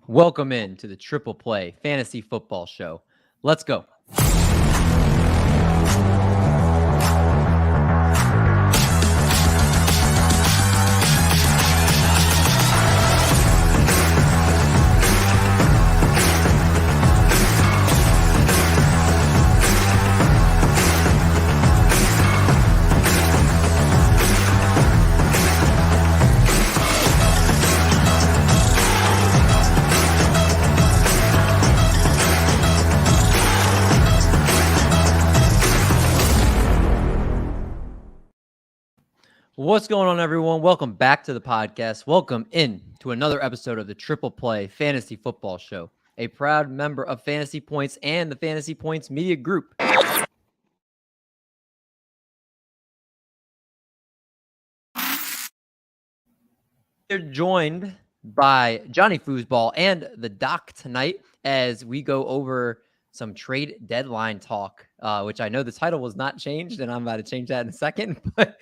Welcome in to the Triple Play Fantasy Football Show. Let's go. What's going on, everyone? Welcome back to the podcast. Welcome in to another episode of the Triple Play Fantasy Football Show, a proud member of Fantasy Points and the Fantasy Points Media Group. They're joined by Johnny Foosball and the Doc tonight as we go over some trade deadline talk, which I know the title was not changed, and I'm about to change that in a second. But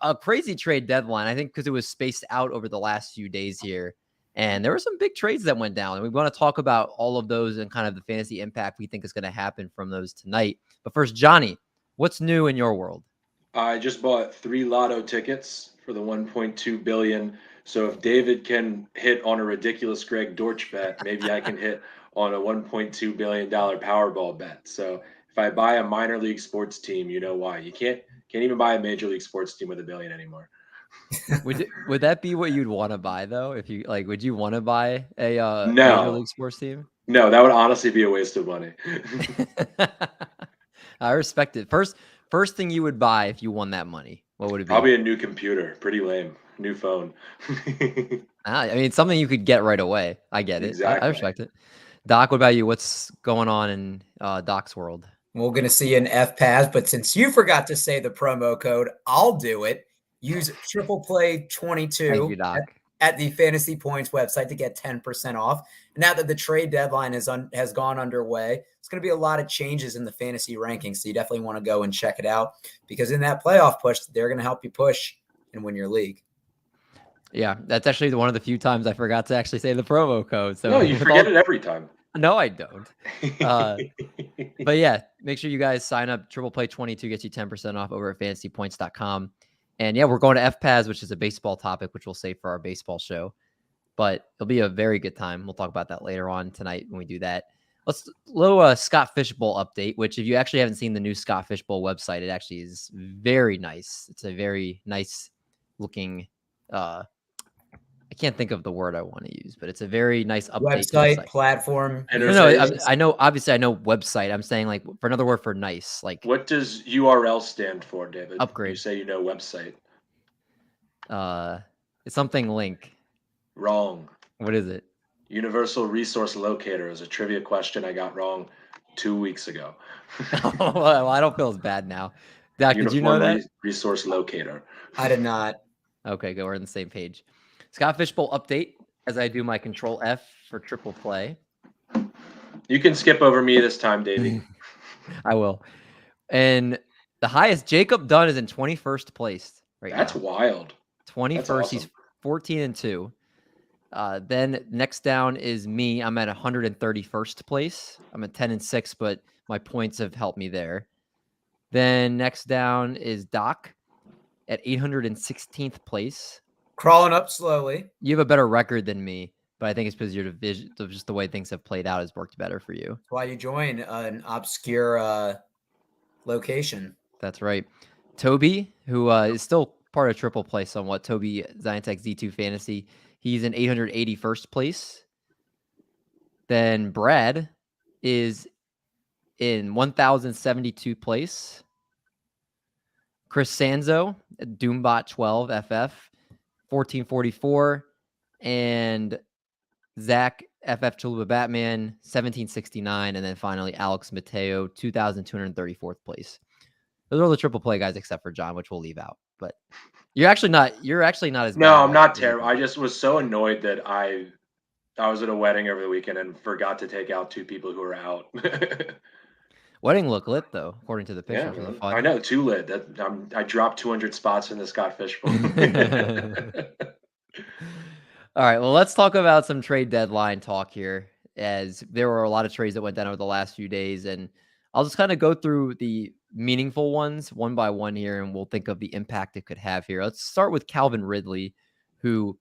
a crazy trade deadline, I think, because it was spaced out over the last few days here. And there were some big trades that went down. And we want to talk about all of those and kind of the fantasy impact we think is going to happen from those tonight. But first, Johnny, what's new in your world? I just bought 3 lotto tickets for the 1.2 billion. So if David can hit on a ridiculous Greg Dortch bet, maybe I can hit on a $1.2 billion Powerball bet. So if I buy a minor league sports team, you know why. You can't even buy a major league sports team with $1 billion anymore. Would that be what you'd want to buy though? If you like, would you want to buy a No. major league sports team? No, that would honestly be a waste of money. I respect it. First thing you would buy if you won that money, what would it be? Probably a new computer. Pretty lame. New phone. I mean, it's something you could get right away. I get it. Exactly. I respect it. Doc, what about you? What's going on in Doc's world? We're going to see an FPAS, but since you forgot to say the promo code, I'll do it. Use Triple Play 22 Thank you, Doc. At the Fantasy Points website to get 10% off. Now that the trade deadline has gone underway, it's going to be a lot of changes in the fantasy rankings, so you definitely want to go and check it out because in that playoff push, they're going to help you push and win your league. Yeah, that's actually one of the few times I forgot to actually say the promo code. So no, you forget it every time. No, I don't. But yeah, make sure you guys sign up. Triple Play 22 gets you 10% off over at fantasypoints.com. And yeah, we're going to FPAS, which is a baseball topic, which we'll save for our baseball show. But it'll be a very good time. We'll talk about that later on tonight when we do that. Let's little Scott Fish Bowl update, which if you actually haven't seen the new Scott Fish Bowl website, it actually is very nice. It's a very nice looking I can't think of the word I want to use, but it's a very nice update. Website, platform. No, I know. Obviously, I know website. I'm saying like for another word for nice. Like what does URL stand for, David? Upgrade. You say you know website. It's something link. Wrong. What is it? Universal Resource Locator is a trivia question I got wrong 2 weeks ago. Well, I don't feel as bad now. Doc, did you know that? Resource Locator. I did not. Okay, good. We're on the same page. Scott Fish Bowl update as I do my Control F for Triple Play. You can skip over me this time, Davey. I will. And the highest Jacob Dunn is in 21st place right That's now. wild. 21st. Awesome. He's 14-2. Then next down is me. I'm at 131st place. I'm at 10-6, but my points have helped me there. Then next down is Doc at 816th place. Crawling up slowly. You have a better record than me, but I think it's because your division, just the way things have played out, has worked better for you. That's why you join an obscure location. That's right. Toby, who is still part of Triple Play somewhat, Toby Zientech Z2 Fantasy, he's in 881st place. Then Brad is in 1072 place. Chris Sanzo, Doombot 12 FF, 1444, and Zach FF Chalupa Batman 1769, and then finally Alex Mateo 2234th place. Those are the Triple Play guys except for John, which we'll leave out. But you're actually not as No, bad I'm not terrible. I just was so annoyed that I was at a wedding over the weekend and forgot to take out 2 people who were out. Wedding look lit though, according to the picture. Yeah, From the I know, too lit. I dropped 200 spots in the Scott Fish Bowl. All right, well, let's talk about some trade deadline talk here, as there were a lot of trades that went down over the last few days, and I'll just kind of go through the meaningful ones one by one here, and we'll think of the impact it could have here. Let's start with Calvin Ridley, who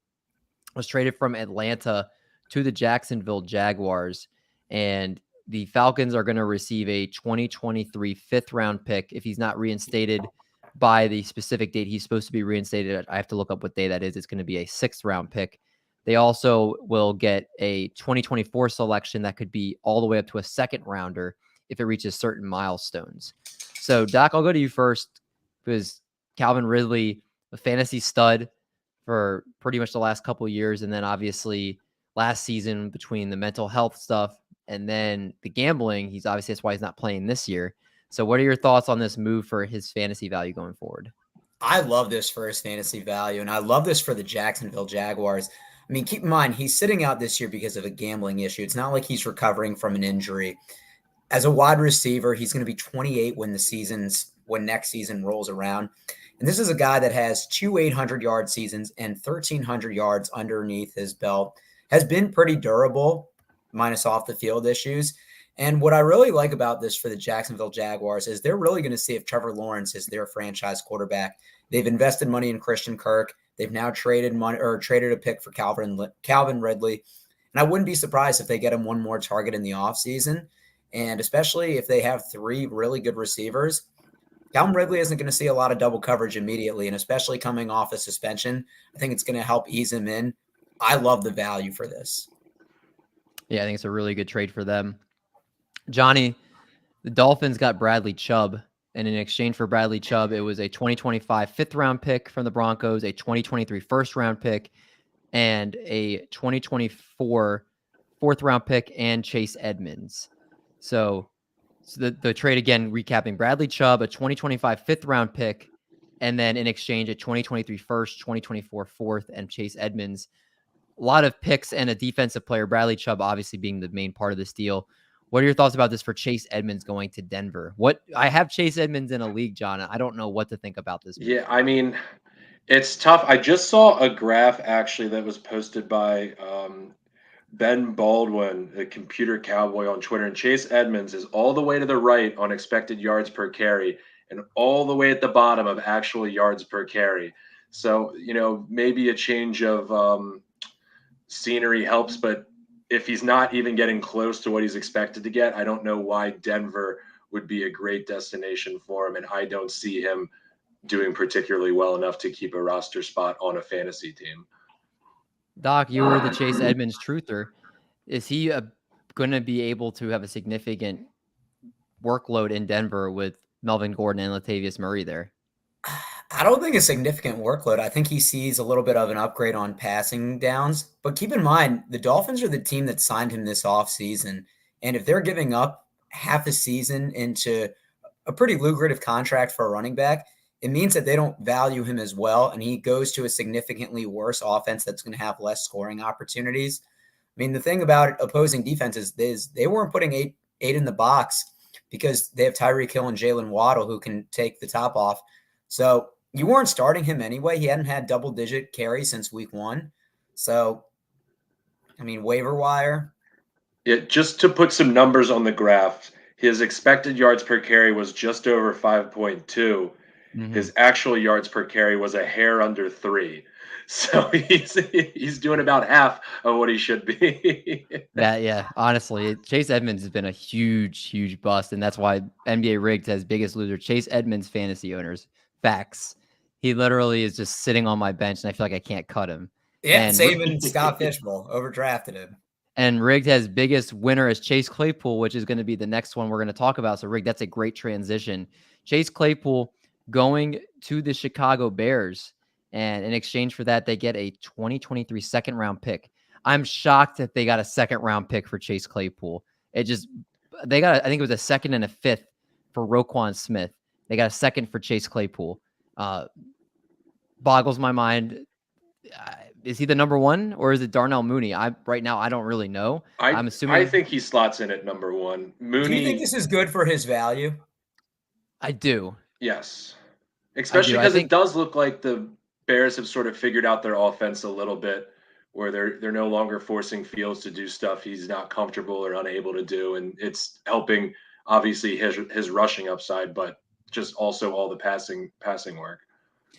was traded from Atlanta to the Jacksonville Jaguars, and the Falcons are going to receive a 2023 fifth-round pick if he's not reinstated by the specific date he's supposed to be reinstated. I have to look up what day that is. It's going to be a sixth-round pick. They also will get a 2024 selection that could be all the way up to a second rounder if it reaches certain milestones. So, Doc, I'll go to you first, because Calvin Ridley, a fantasy stud for pretty much the last couple of years, and then obviously last season between the mental health stuff and then the gambling, that's why he's not playing this year. So what are your thoughts on this move for his fantasy value going forward? I love this for his fantasy value, and I love this for the Jacksonville Jaguars. I mean, keep in mind, he's sitting out this year because of a gambling issue. It's not like he's recovering from an injury. As a wide receiver, he's going to be 28 when next season rolls around. And this is a guy that has 2 800-yard seasons and 1,300 yards underneath his belt, has been pretty durable, minus off the field issues. And what I really like about this for the Jacksonville Jaguars is they're really going to see if Trevor Lawrence is their franchise quarterback. They've invested money in Christian Kirk. They've now traded a pick for Calvin Ridley. And I wouldn't be surprised if they get him one more target in the offseason. And especially if they have 3 really good receivers, Calvin Ridley isn't going to see a lot of double coverage immediately. And especially coming off a suspension, I think it's going to help ease him in. I love the value for this. Yeah, I think it's a really good trade for them. Johnny, the Dolphins got Bradley Chubb, and in exchange for Bradley Chubb, it was a 2025 fifth-round pick from the Broncos, a 2023 first-round pick, and a 2024 fourth-round pick, and Chase Edmonds. So the trade, again, recapping, Bradley Chubb, a 2025 fifth-round pick, and then in exchange, a 2023 first, 2024 fourth, and Chase Edmonds. A lot of picks and a defensive player, Bradley Chubb obviously being the main part of this deal. What are your thoughts about this for Chase Edmonds going to Denver? I have Chase Edmonds in a league, John. I don't know what to think about this move. Yeah, I mean, it's tough. I just saw a graph actually that was posted by Ben Baldwin, the computer cowboy on Twitter, and Chase Edmonds is all the way to the right on expected yards per carry and all the way at the bottom of actual yards per carry. So, maybe a change of scenery helps, but if he's not even getting close to what he's expected to get, I don't know why Denver would be a great destination for him. And I don't see him doing particularly well enough to keep a roster spot on a fantasy team. Doc, you were the Chase Edmonds truther. Is he going to be able to have a significant workload in Denver with Melvin Gordon and Latavius Murray there? I don't think a significant workload. I think he sees a little bit of an upgrade on passing downs. But keep in mind, the Dolphins are the team that signed him this offseason. And if they're giving up half a season into a pretty lucrative contract for a running back, it means that they don't value him as well. And he goes to a significantly worse offense that's going to have less scoring opportunities. I mean, the thing about opposing defenses is they weren't putting eight in the box because they have Tyreek Hill and Jalen Waddle who can take the top off. So you weren't starting him anyway. He hadn't had double-digit carries since week 1. So, I mean, waiver wire. Yeah, just to put some numbers on the graph, his expected yards per carry was just over 5.2. Mm-hmm. His actual yards per carry was a hair under 3. So he's doing about half of what he should be. Yeah, honestly, Chase Edmonds has been a huge bust, and that's why NBA Rigged has biggest loser. Chase Edmonds fantasy owners. Facts. He literally is just sitting on my bench, and I feel like I can't cut him. Yeah, saving Scott Fishbowl, overdrafted him. And Rigged has biggest winner as Chase Claypool, which is going to be the next one we're going to talk about. So, Rigged, that's a great transition. Chase Claypool going to the Chicago Bears, and in exchange for that, they get a 2023 second-round pick. I'm shocked that they got a second-round pick for Chase Claypool. They got, I think it was a second and a fifth for Roquan Smith. They got a second for Chase Claypool. Boggles my mind. Is he the number 1 or is it Darnell Mooney? Right now, I don't really know. I'm assuming. I think he slots in at number 1. Mooney. Do you think this is good for his value? I do. Yes. Especially because it does look like the Bears have sort of figured out their offense a little bit where they're no longer forcing Fields to do stuff he's not comfortable or unable to do, and it's helping obviously his rushing upside, but just also all the passing work.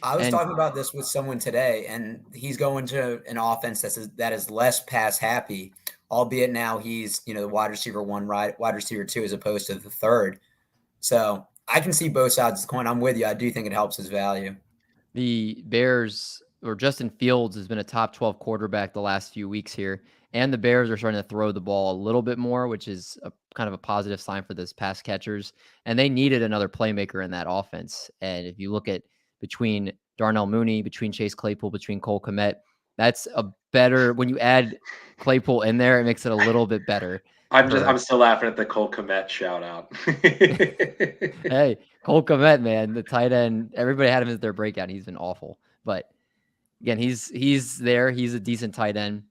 I was And- talking about this with someone today, and he's going to an offense that is less pass happy, albeit now he's the wide receiver 1, wide receiver 2, as opposed to the third. So I can see both sides of the coin. I'm with you. I do think it helps his value. The Bears, or Justin Fields, has been a top 12 quarterback the last few weeks here. And the Bears are starting to throw the ball a little bit more, which is kind of a positive sign for this pass catchers. And they needed another playmaker in that offense. And if you look at between Darnell Mooney, between Chase Claypool, between Cole Kmet, that's a better, when you add Claypool in there, it makes it a little bit better. I'm still laughing at the Cole Kmet shout out. Hey, Cole Kmet, man, the tight end. Everybody had him as their breakout. He's been awful, but again, he's there. He's a decent tight end.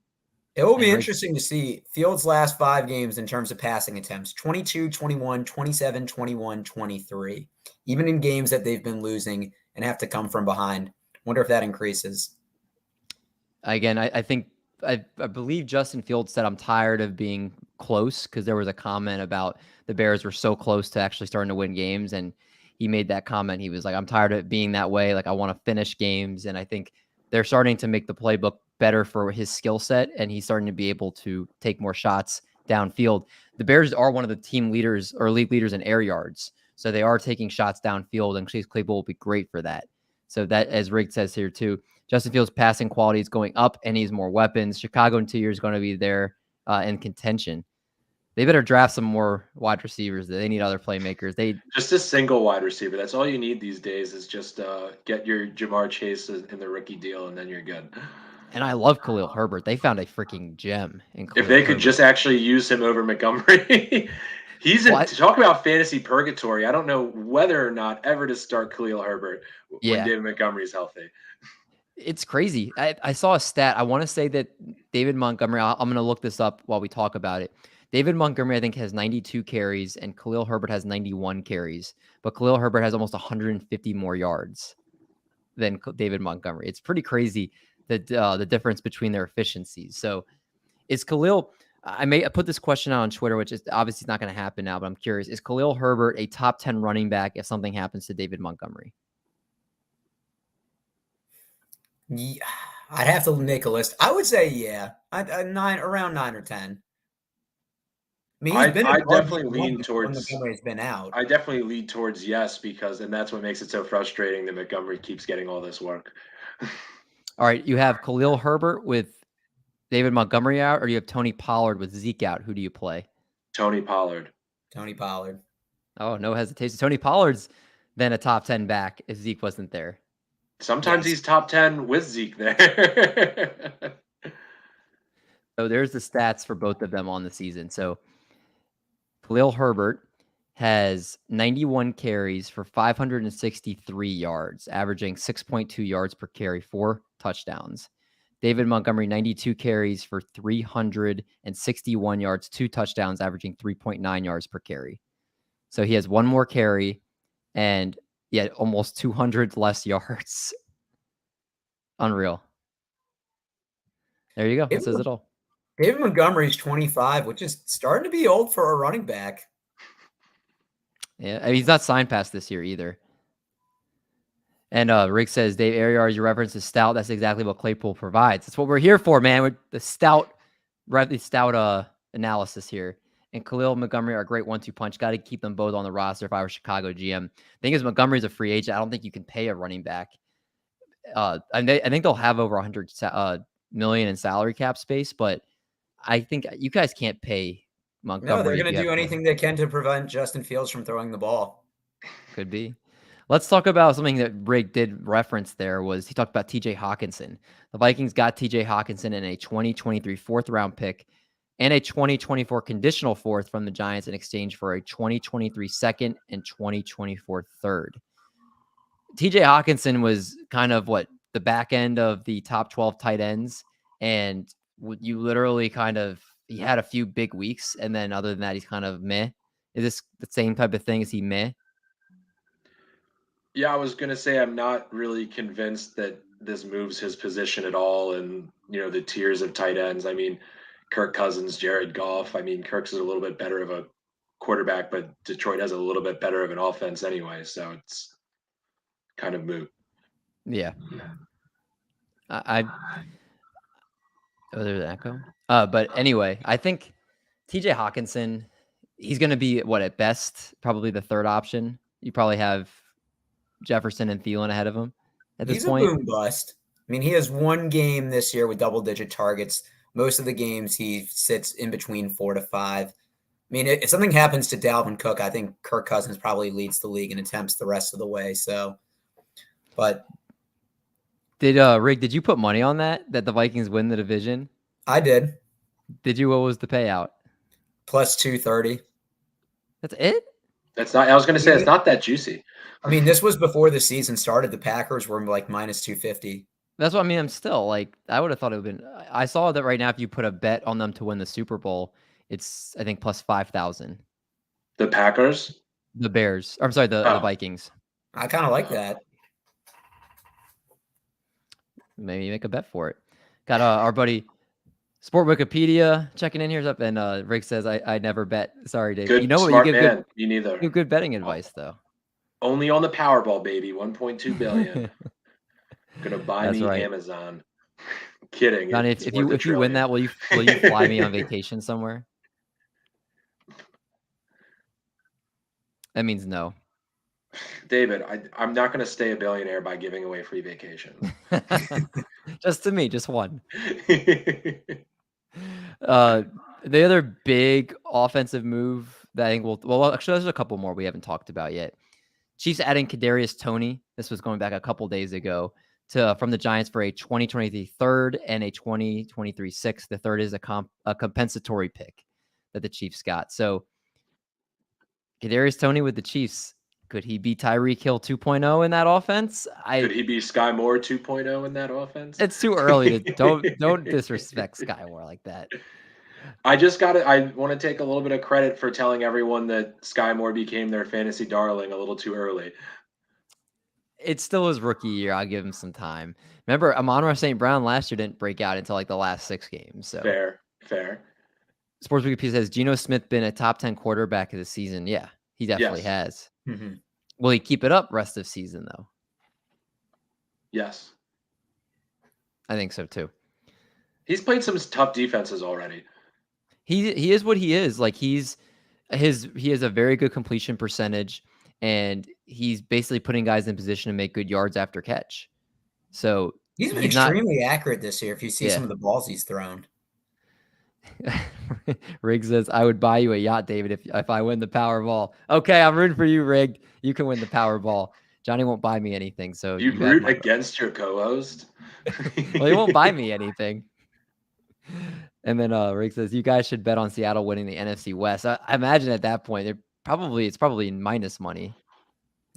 It will be interesting to see Fields' last 5 games in terms of passing attempts: 22, 21, 27, 21, 23. Even in games that they've been losing and have to come from behind. Wonder if that increases. Again, I believe Justin Fields said, I'm tired of being close, because there was a comment about the Bears were so close to actually starting to win games. And he made that comment. He was like, I'm tired of it being that way. Like, I want to finish games. And I think they're starting to make the playbook better for his skill set. And he's starting to be able to take more shots downfield. The Bears are one of the team leaders or league leaders in air yards. So they are taking shots downfield, and Chase Claypool will be great for that. So that, as Rig says here too, Justin Fields' passing quality is going up, and he's more weapons. Chicago in 2 years is going to be there in contention. They better draft some more wide receivers. They need other playmakers. Just a single wide receiver. That's all you need these days, is just get your Jamar Chase in the rookie deal, and then you're good. And I love Khalil Herbert. They found a freaking gem in Khalil If they could Herbert. just actually use him over Montgomery. Talk about fantasy purgatory. I don't know whether or not ever to start Khalil Herbert when David Montgomery's healthy. It's crazy. I saw a stat. I want to say that David Montgomery, I'm going to look this up while we talk about it. David Montgomery, I think, has 92 carries, and Khalil Herbert has 91 carries. But Khalil Herbert has almost 150 more yards than David Montgomery. It's pretty crazy, the difference between their efficiencies. So is Khalil... I put this question out on Twitter, which is obviously not going to happen now, but I'm curious. Is Khalil Herbert a top 10 running back if something happens to David Montgomery? Yeah, I'd have to make a list. I would say, yeah, around 9 or 10. I mean, I definitely lean towards Montgomery's been out. I definitely lean towards yes, and that's what makes it so frustrating that Montgomery keeps getting all this work. All right, you have Khalil Herbert with David Montgomery out, or you have Tony Pollard with Zeke out. Who do you play? Tony Pollard. Oh, no hesitation. Tony Pollard's then a top 10 back if Zeke wasn't there. Sometimes he's top 10 with Zeke there. So there's the stats for both of them on the season. So Khalil Herbert has 91 carries for 563 yards, averaging 6.2 yards per carry, 4 touchdowns. David Montgomery, 92 carries for 361 yards, 2 touchdowns, averaging 3.9 yards per carry. So he has 1 more carry and yet almost 200 less yards. Unreal. There you go. That says it all. David Montgomery's 25, which is starting to be old for a running back. Yeah, I mean, he's not signed past this year either. And Rick says, Dave Ariar, your reference is stout. That's exactly what Claypool provides. That's what we're here for, man. We're the stout analysis here. And Khalil Montgomery are a great 1-2 punch. Got to keep them both on the roster if I were Chicago GM. The thing is, Montgomery's a free agent. I don't think you can pay a running back. I think they'll have over $100 million in salary cap space, but I think you guys can't pay Montgomery. No, they're going to do anything they can to prevent Justin Fields from throwing the ball. Could be. Let's talk about something that Rig did reference there. Was he talked about TJ Hawkinson. The Vikings got TJ Hawkinson in a 2023 4th round pick and a 2024 conditional 4th from the Giants in exchange for a 2023 2nd and 2024 3rd. TJ Hawkinson was kind of the back end of the top 12 tight ends. And you literally he had a few big weeks. And then other than that, he's kind of meh. Is this the same type of thing? Is he meh? Yeah, I was going to say I'm not really convinced that this moves his position at all, and the tiers of tight ends. I mean, Kirk Cousins, Jared Goff. I mean, Kirk's is a little bit better of a quarterback, but Detroit has a little bit better of an offense anyway, so it's kind of moot. Yeah. Oh, there's an echo. But anyway, I think TJ Hawkinson, he's going to be at best probably the third option. You probably have Jefferson and Thielen ahead of him at this point. He's a boom bust. I mean, he has one game this year with double-digit targets. Most of the games he sits in between 4 to 5. I mean, if something happens to Dalvin Cook, I think Kirk Cousins probably leads the league in attempts the rest of the way. So, but Rig, did you put money on that the Vikings win the division? I did. Did you? What was the payout? Plus 230. That's it? That's not. I was going to say it's not that juicy. I mean, this was before the season started. The Packers were like minus 250. That's what I mean. I'm still like, I would have thought it would have been. I saw that right now. If you put a bet on them to win the Super Bowl, it's I think plus 5,000. The Packers, the Bears. I'm sorry, the Vikings. I kind of like that. Maybe make a bet for it. Got our buddy Sport Wikipedia checking in here, and Rick says I never bet. Sorry, Dave. Good, you know what? Smart You give man. You neither. You give good betting advice though. Only on the Powerball, baby. 1.2 billion. Gonna buy That's me right. Amazon. Kidding. Johnny, if you win that, will you fly me on vacation somewhere? That means no. David, I'm not going to stay a billionaire by giving away free vacation. Just to me, just one. The other big offensive move that I think actually, there's a couple more we haven't talked about yet. Chiefs adding Kadarius Toney. This was going back a couple days ago from the Giants for a 2023 third and a 2023 sixth. The third is a compensatory pick that the Chiefs got. So Kadarius Toney with the Chiefs. Could he be Tyreek Hill 2.0 in that offense? Could he be Sky Moore 2.0 in that offense? It's too early to don't disrespect Sky Moore like that. I want to take a little bit of credit for telling everyone that Sky Moore became their fantasy darling a little too early. It's still his rookie year. I'll give him some time. Remember, Amon-Ra St. Brown last year didn't break out until like the last 6 games. So Fair. Sports Wikipedia says Geno Smith been a top 10 quarterback of the season. Yeah, he definitely has. Mm-hmm. Will he keep it up rest of season though? Yes, I think so too. He's played some tough defenses already. He is what he is. Like he has a very good completion percentage, and he's basically putting guys in position to make good yards after catch. So he's been extremely accurate this year. If you see some of the balls he's thrown. Rig says, I would buy you a yacht, David, if I win the Powerball. Okay, I'm rooting for you, Rig. You can win the Powerball. Johnny won't buy me anything. So you root against your co-host? Well, he won't buy me anything. And then Rig says, you guys should bet on Seattle winning the NFC West. I imagine at that point, it's probably minus money.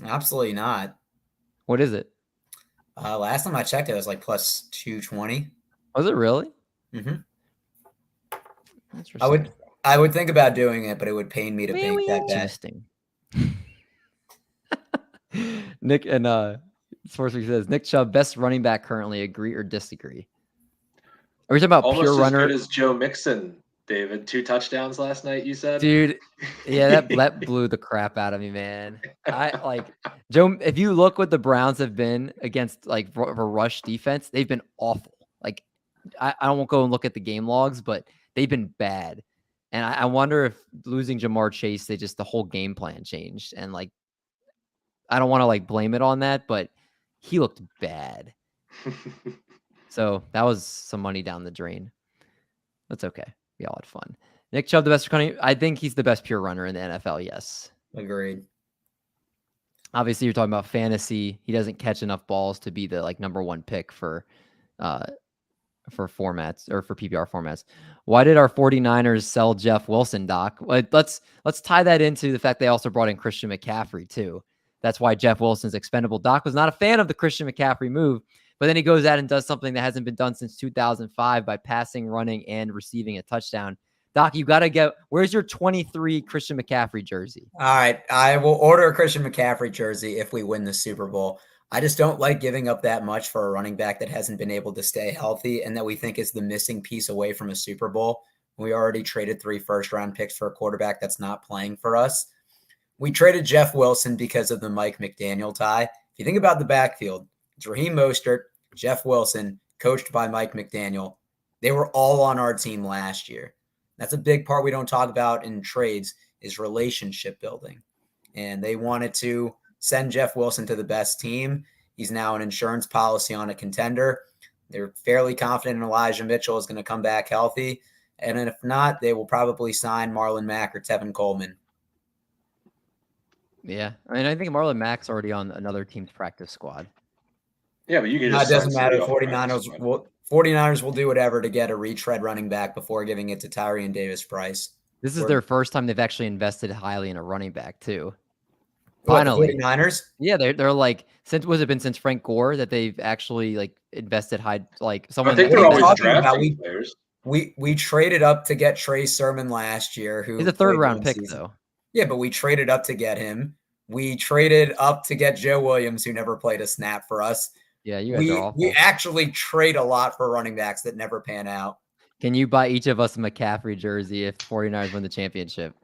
Absolutely not. What is it? Last time I checked, it was like plus 220. Was it really? Mm-hmm. I would think about doing it, but it would pain me to bank that bet. Nick and Sports Week says Nick Chubb, best running back currently. Agree or disagree? Are we talking about almost pure runner? As good as Joe Mixon, David. 2 touchdowns last night. You said, dude. Yeah, that blew the crap out of me, man. I like Joe. If you look what the Browns have been against like for rush defense, they've been awful. Like I won't go and look at the game logs, but they've been bad. And I wonder if losing Jamar Chase, the whole game plan changed. And like, I don't want to like blame it on that, but he looked bad. So that was some money down the drain. That's okay. We all had fun. Nick Chubb, the best running. I think he's the best pure runner in the NFL. Yes. Agreed. Obviously, you're talking about fantasy. He doesn't catch enough balls to be the like number 1 pick for formats or for PPR formats. Why did our 49ers sell Jeff Wilson, Doc? Let's tie that into the fact they also brought in Christian McCaffrey too. That's why Jeff Wilson's expendable. Doc was not a fan of the Christian McCaffrey move, but then he goes out and does something that hasn't been done since 2005 by passing, running, and receiving a touchdown. Doc, you got to get, where's your 23 Christian McCaffrey jersey? All right. I will order a Christian McCaffrey jersey if we win the Super Bowl. I just don't like giving up that much for a running back that hasn't been able to stay healthy and that we think is the missing piece away from a Super Bowl. We already traded 3 first-round picks for a quarterback that's not playing for us. We traded Jeff Wilson because of the Mike McDaniel tie. If you think about the backfield, it's Raheem Mostert, Jeff Wilson, coached by Mike McDaniel. They were all on our team last year. That's a big part we don't talk about in trades is relationship building. And they wanted to send Jeff Wilson to the best team. He's now an insurance policy on a contender. They're fairly confident Elijah Mitchell is going to come back healthy. And if not, they will probably sign Marlon Mack or Tevin Coleman. Yeah. I mean, I think Marlon Mack's already on another team's practice squad. Yeah, but you can No, it just doesn't sign matter. somebody off the practice squad. 49ers will do whatever to get a retread running back before giving it to Tyrion Davis-Price. This is their first time they've actually invested highly in a running back too. What, the Finally. 49ers? Yeah, they're like, since Frank Gore that they've actually like invested high, like someone. I think that they're they- always talking about? drafting players. We traded up to get Trey Sermon last year, who He's a played third round one pick season. though. Yeah, but we traded up to get him. We traded up to get Joe Williams, who never played a snap for us. Yeah, you guys are awful. We actually trade a lot for running backs that never pan out. Can you buy each of us a McCaffrey jersey if 49ers win the championship?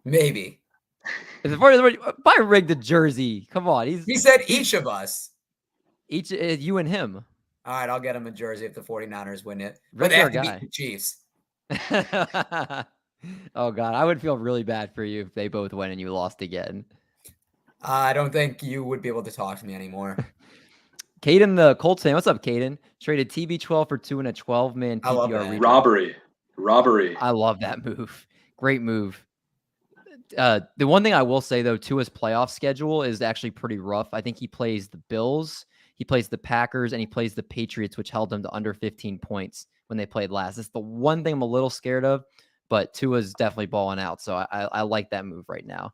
Maybe. If the 49ers buy Rig the jersey. Come on, He said each of us. each you and him. All right, I'll get him a jersey if the 49ers win it. But Rig's they our have to guy. beat the Chiefs. Oh God, I would feel really bad for you if they both win and you lost again. I don't think you would be able to talk to me anymore. Caden, the Colts fan. What's up, Caden? Traded TB12 for 2 and a 12-man I love PPR that. redraft. Robbery. I love that move. Great move. The one thing I will say though, Tua's playoff schedule is actually pretty rough. I think he plays the Bills, he plays the Packers, and he plays the Patriots, which held them to under 15 points when they played last. It's the one thing I'm a little scared of, but Tua's definitely balling out. So I like that move right now.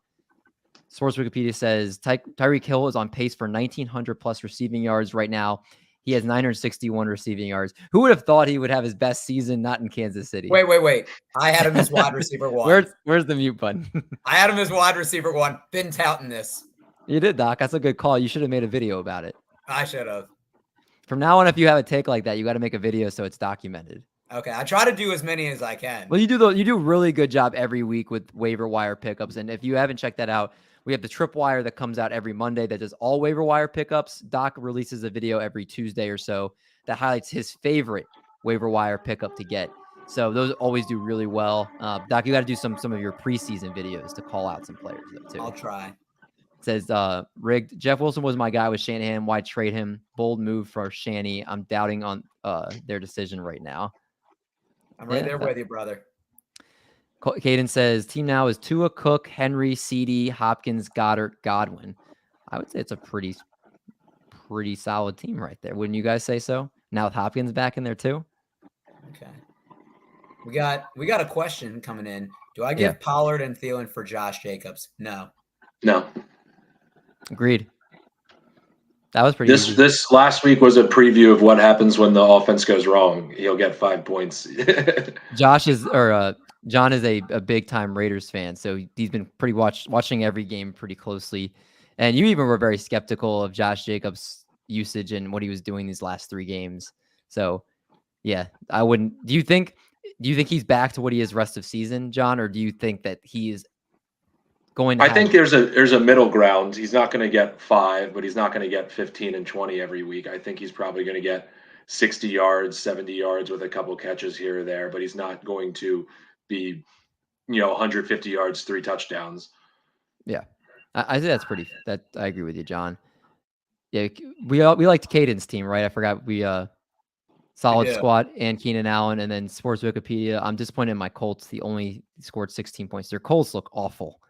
Sports Wikipedia says Tyreek Hill is on pace for 1,900 plus receiving yards right now. He has 961 receiving yards. Who would have thought he would have his best season not in Kansas City? Wait. I had him as wide receiver 1. Where's the mute button? I had him as wide receiver 1. Been touting this. You did, Doc. That's a good call. You should have made a video about it. I should have. From now on, if you have a take like that, you got to make a video so it's documented. Okay, I try to do as many as I can. Well, you do a really good job every week with waiver wire pickups. And if you haven't checked that out, we have the Tripwire that comes out every Monday that does all waiver wire pickups. Doc releases a video every Tuesday or so that highlights his favorite waiver wire pickup to get. So those always do really well. Doc, you got to do some of your preseason videos to call out some players though, too. I'll try. It says, rigged. Jeff Wilson was my guy with Shanahan. Why trade him? Bold move for Shanny. I'm doubting on their decision right now. I'm right there with you, brother. Caden says, team now is Tua, Cook, Henry, CD, Hopkins, Goddard, Godwin. I would say it's a pretty solid team right there. Wouldn't you guys say so? Now with Hopkins back in there too? Okay. We got a question coming in. Do I give Pollard and Thielen for Josh Jacobs? No. Agreed. That was pretty easy. This last week was a preview of what happens when the offense goes wrong. He'll get 5 points. John is a big time Raiders fan, so he's been pretty watching every game pretty closely. And you even were very skeptical of Josh Jacobs' usage and what he was doing these last 3 games. So yeah, I wouldn't. Do you think he's back to what he is rest of season, John, or do you think that he is going to I think there's a middle ground. He's not going to get 5, but he's not going to get 15 and 20 every week. I think he's probably going to get 60 yards, 70 yards with a couple catches here or there, but he's not going to be, 150 yards, 3 touchdowns. Yeah. I think I agree with you, John. Yeah. We liked Caden's team, right? I forgot solid squad and Keenan Allen, and then Sports Wikipedia. I'm disappointed in my Colts. They only scored 16 points. Their Colts look awful.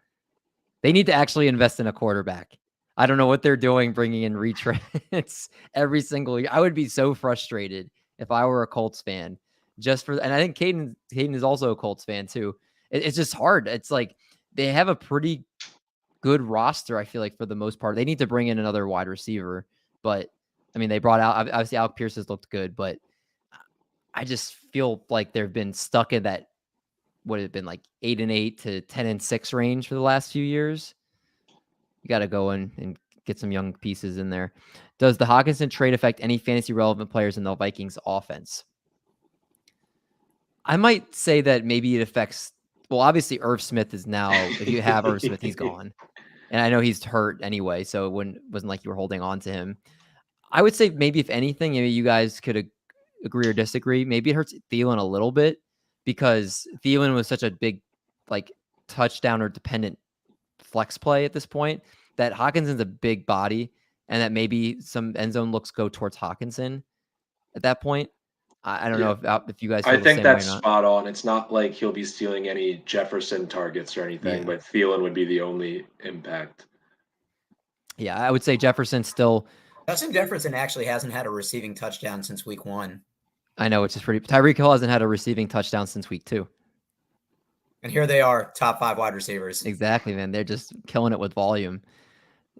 They need to actually invest in a quarterback. I don't know what they're doing, bringing in retreads every single year. I would be so frustrated if I were a Colts fan. And I think Caden is also a Colts fan too. It's just hard. It's like they have a pretty good roster, I feel like, for the most part. They need to bring in another wide receiver. But, I mean, they brought out, obviously, Alec Pierce has looked good, but I just feel like they've been stuck in that, what has it been, like 8-8 to 10-6 range for the last few years. You got to go in and get some young pieces in there. Does the Hawkinson trade affect any fantasy relevant players in the Vikings offense? I might say that maybe it affects. Well, obviously, Irv Smith is now. If you have Irv Smith, he's gone, and I know he's hurt anyway, so it wasn't like you were holding on to him. I would say maybe if anything, maybe you guys could agree or disagree. Maybe it hurts Thielen a little bit because Thielen was such a big, like, touchdown or dependent flex play at this point that Hawkinson's a big body, and that maybe some end zone looks go towards Hawkinson at that point. I don't know if you guys feel I the think same that's way or not. spot on. It's not like he'll be stealing any Jefferson targets or anything, Yeah. but Thielen would be the only impact. Yeah, I would say Jefferson still. Justin Jefferson actually hasn't had a receiving touchdown since week 1. I know, which is pretty. Tyreek Hill hasn't had a receiving touchdown since week 2. And here they are, top 5 wide receivers. Exactly, man. They're just killing it with volume.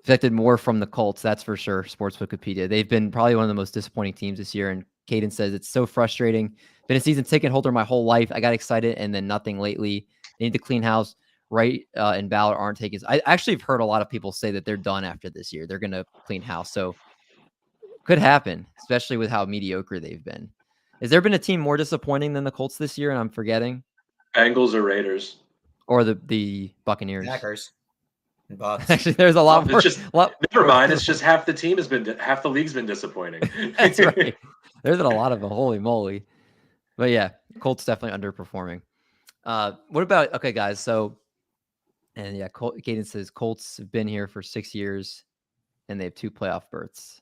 Affected more from the Colts, that's for sure. Sports Wikipedia. They've been probably one of the most disappointing teams this year. And Caden says it's so frustrating. Been a season ticket holder my whole life. I got excited and then nothing lately. They need to clean house. Wright and Ballard aren't taking. I actually have heard a lot of people say that they're done after this year. They're going to clean house. So could happen, especially with how mediocre they've been. Has there been a team more disappointing than the Colts this year? And I'm forgetting. Bengals or Raiders? Or the Buccaneers. Packers and Bucks. Actually, there's a lot more. It's just, never mind. It's just half the league's been disappointing. That's right. There's been a lot of them. Holy moly. But yeah, Colts definitely underperforming. What about, okay, guys. So, and yeah, Caden says Colts have been here for 6 years and they have 2 playoff berths.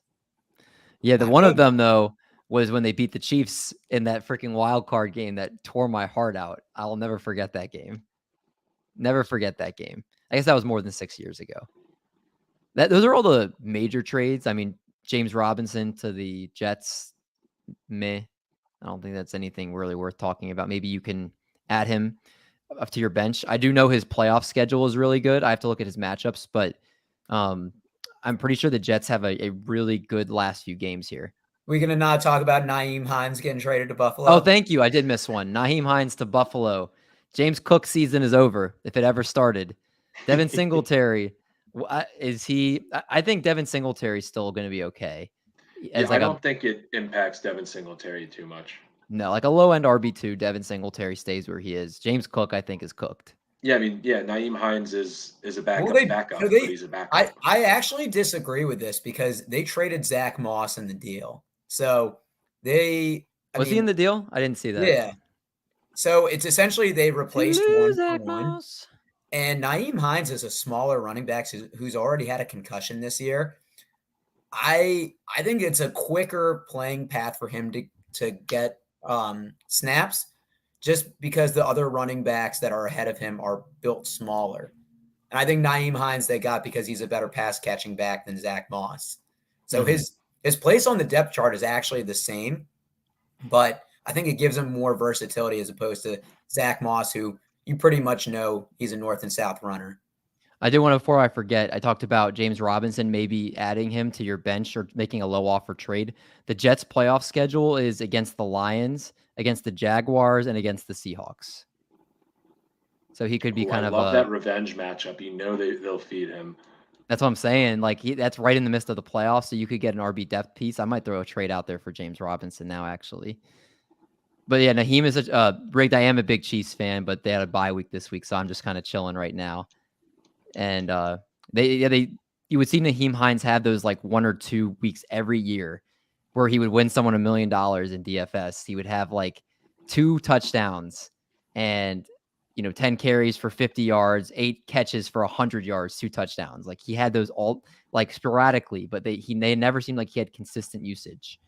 Yeah, the one of them, though, was when they beat the Chiefs in that freaking wild card game that tore my heart out. I'll never forget that game. Never forget that game. I guess that was more than 6 years ago. Those are all the major trades. I mean, James Robinson to the Jets, meh. I don't think that's anything really worth talking about. Maybe you can add him up to your bench. I do know his playoff schedule is really good. I have to look at his matchups, but I'm pretty sure the Jets have a really good last few games here. We're going to not talk about Nyheim Hines getting traded to Buffalo. Oh, thank you. I did miss one. Nyheim Hines to Buffalo. James Cook's season is over, if it ever started. Devin Singletary, is he? I think Devin Singletary is still going to be okay. I don't think it impacts Devin Singletary too much. No, like a low-end RB2, Devin Singletary stays where he is. James Cook, I think, is cooked. Yeah, I mean, Nyheim Hines is a backup, but he's a backup. I actually disagree with this because they traded Zach Moss in the deal. So he in the deal? I didn't see that. Yeah. So it's essentially they replaced one. And Nyheim Hines is a smaller running back who's already had a concussion this year. I think it's a quicker playing path for him to get snaps just because the other running backs that are ahead of him are built smaller. And I think Nyheim Hines they got because he's a better pass catching back than Zach Moss. So his place on the depth chart is actually the same, but I think it gives him more versatility as opposed to Zach Moss, who you pretty much know he's a north and south runner. I did want to, before I forget, I talked about James Robinson, maybe adding him to your bench or making a low offer trade. The Jets playoff schedule is against the Lions, against the Jaguars, and against the Seahawks. So he could be I love that revenge matchup. You know they'll feed him. That's what I'm saying. Like that's right in the midst of the playoffs, so you could get an RB depth piece. I might throw a trade out there for James Robinson now, actually. But yeah, Nyheim is rigged. I am a big Chiefs fan, but they had a bye week this week, so I'm just kind of chilling right now. And you would see Nyheim Hines have those like 1 or 2 weeks every year where he would win someone $1 million in DFS. He would have like 2 touchdowns and 10 carries for 50 yards, 8 catches for 100 yards, 2 touchdowns. Like he had those all like sporadically, but they never seemed like he had consistent usage.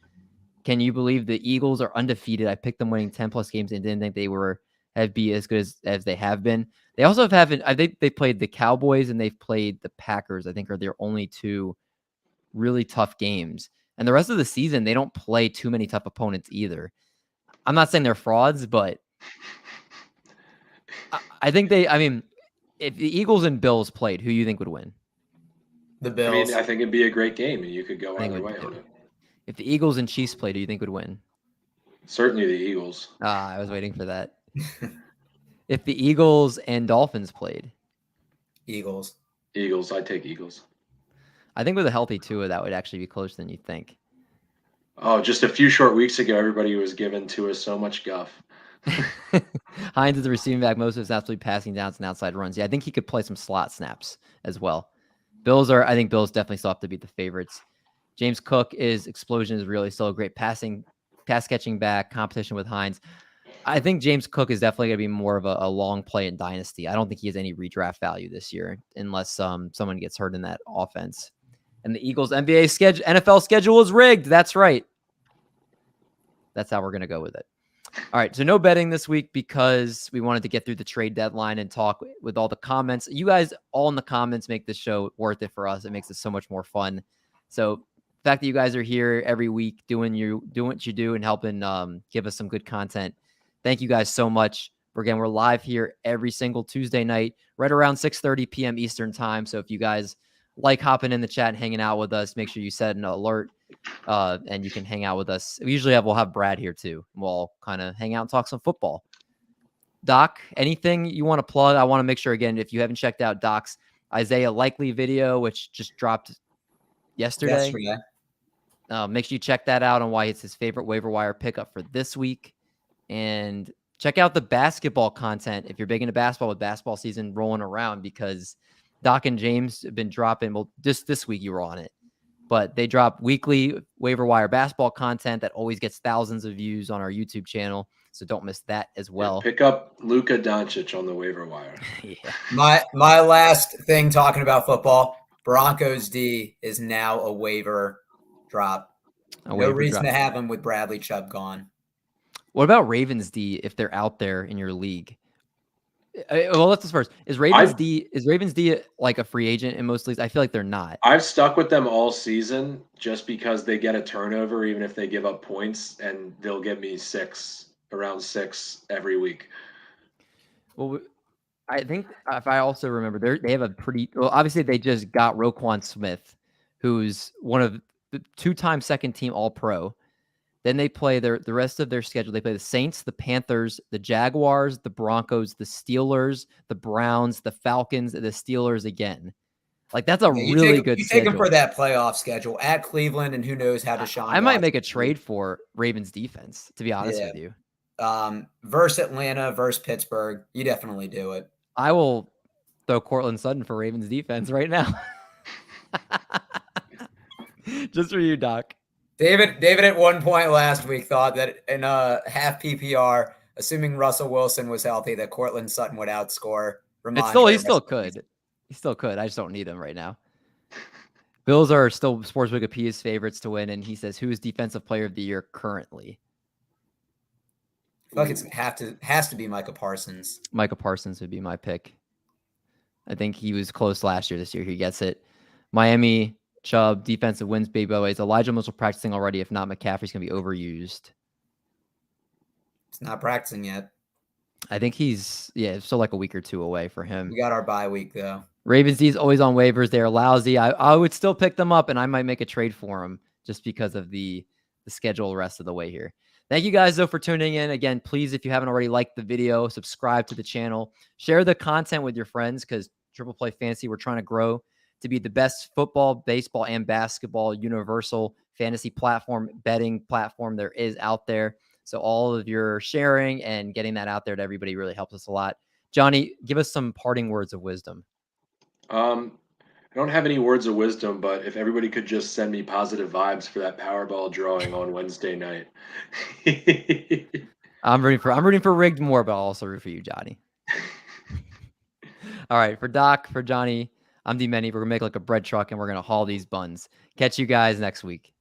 Can you believe the Eagles are undefeated? I picked them winning 10 plus games and didn't think they have be as good as they have been. They also they played the Cowboys and they've played the Packers, I think are their only 2 really tough games. And the rest of the season, they don't play too many tough opponents either. I'm not saying they're frauds, but I think if the Eagles and Bills played, who do you think would win? The Bills. I think it'd be a great game and you could go either way on it. If the Eagles and Chiefs played, who do you think would win? Certainly the Eagles. I was waiting for that. If the Eagles and Dolphins played? Eagles. I'd take Eagles. I think with a healthy Tua, that would actually be closer than you think. Oh, just a few short weeks ago, everybody was giving Tua so much guff. Hines is the receiving back. Most of his absolutely passing downs and outside runs. Yeah, I think he could play some slot snaps as well. I think Bills definitely still have to be the favorites. James Cook explosion is really still a great pass catching back, competition with Hines. I think James Cook is definitely going to be more of a long play in Dynasty. I don't think he has any redraft value this year unless someone gets hurt in that offense. And the Eagles NFL schedule is rigged. That's right. That's how we're going to go with it. All right. So no betting this week because we wanted to get through the trade deadline and talk with all the comments. You guys all in the comments make this show worth it for us. It makes it so much more fun. So the fact that you guys are here every week doing what you do and helping give us some good content. Thank you guys so much. Again, we're live here every single Tuesday night, right around 6:30 p.m. Eastern time. So if you guys like hopping in the chat and hanging out with us, make sure you set an alert and you can hang out with us. We'll have Brad here too. We'll kind of hang out and talk some football. Doc, anything you want to plug? I want to make sure, again, if you haven't checked out Doc's Isaiah Likely video, which just dropped yesterday. Make sure you check that out on why it's his favorite waiver wire pickup for this week. And check out the basketball content if you're big into basketball with basketball season rolling around, because Doc and James have been dropping. Well, just this week you were on it, but they drop weekly waiver wire basketball content that always gets thousands of views on our YouTube channel. So don't miss that as well. Yeah, pick up Luka Doncic on the waiver wire. Yeah. My last thing talking about football, Broncos D is now a waiver drop. No reason to have him with Bradley Chubb gone. What about Ravens D if they're out there in your league? Well, let's just first. Is Ravens D like a free agent in most leagues? I feel like they're not. I've stuck with them all season just because they get a turnover, even if they give up points, and they'll give me around six every week. Well, I think if I also remember, they have a obviously they just got Roquan Smith, who's one of the two-time second team All-Pro. Then they play the rest of their schedule. They play the Saints, the Panthers, the Jaguars, the Broncos, the Steelers, the Browns, the Falcons, the Steelers again. Like, that's a really good schedule. You take them for that playoff schedule at Cleveland, and who knows how Deshaun I might make a trade for Ravens defense, to be honest with you. Versus Atlanta, versus Pittsburgh, you definitely do it. I will throw Cortland Sutton for Ravens defense right now. Just for you, Doc. David at one point last week thought that in a half PPR, assuming Russell Wilson was healthy, that Cortland Sutton would outscore Ramondre. He still could. He still could. I just don't need him right now. Bills are still Sports Wikipedia's favorites to win, and he says, who is Defensive Player of the Year currently? I feel like has to be Micah Parsons. Micah Parsons would be my pick. I think he was close last year. This year he gets it. Miami, Chubb, defensive wins, baby boys. Elijah Mitchell practicing already. If not, McCaffrey's going to be overused. He's not practicing yet. I think he's still like a week or two away for him. We got our bye week, though. Ravens D's always on waivers. They're lousy. I would still pick them up, and I might make a trade for them just because of the schedule the rest of the way here. Thank you guys, though, for tuning in. Again, please, if you haven't already liked the video, subscribe to the channel. Share the content with your friends because Triple Play Fantasy, we're trying to grow to be the best football, baseball, and basketball universal fantasy platform, betting platform there is out there. So all of your sharing and getting that out there to everybody really helps us a lot. Johnny, give us some parting words of wisdom. I don't have any words of wisdom, but if everybody could just send me positive vibes for that Powerball drawing on Wednesday night. I'm rooting for rigged more, but I'll also root for you, Johnny. All right, for Doc, for Johnny, I'm D Many. We're gonna make like a bread truck and we're gonna haul these buns. Catch you guys next week.